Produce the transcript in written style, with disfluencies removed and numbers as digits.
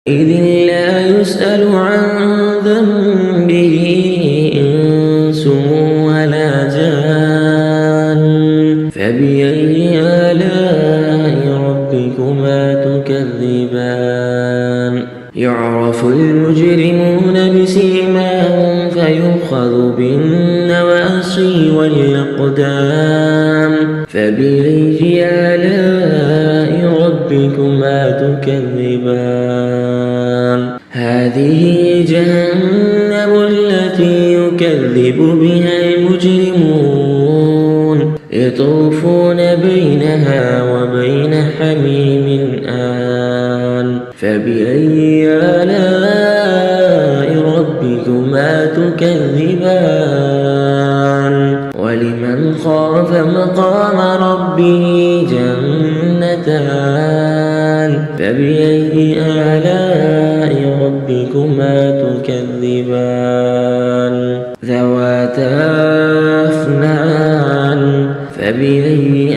إذ لا يسأل عن ذنبه إنس ولا جان فبأي آلاء ربكما تكذبان يعرف المجرمون بسيماهم فيؤخذ بالنواصي والأقدام فبأي آلاء ربكما تكذبان هذه جهنم التي يكذب بها المجرمون يطوفون بينها وبين حميم آن فبأي آلاء ربكما تكذبان ولمن خاف مقام ربه جنتان فبأي آلاء ربكما تكذبان ذواتا أفنان فبأي